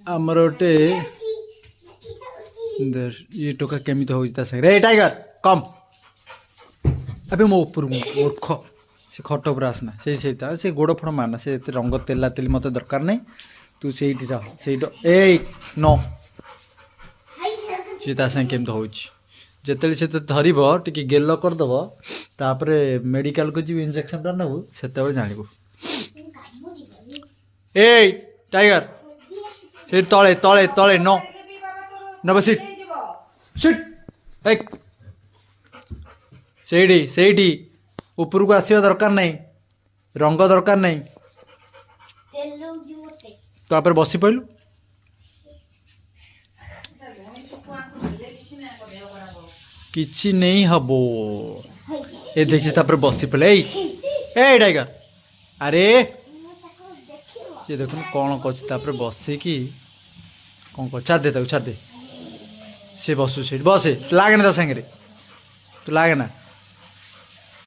आमर गोटे ये टोका केमी होता रे टाइगर कम अबे मो ऊपर मूर्ख से खट उपर आसना से गोड़ फोड़ मारना से रंग तेला तेली मत दरकार नहीं तू से जा से ए नो सी सागे केमती हो जिते से धर टे गेल करदेव तापर मेडिकल को जी इंजेक्शन टा नबू से जानबू ए टाइगर से तले तले तले नो नब सीट सीट से ऊपर को आसवा दरकार नहीं रंग दरकार नहीं तापर बस पड़ू किसी नहीं हबो ए देखिए तापर बस पड़े ए टाइगर अरे ये देख कौन कर बसिकी कौन कर छाड़ दे से बसु से बसे तू लागे ना ता सागे तू लागे ना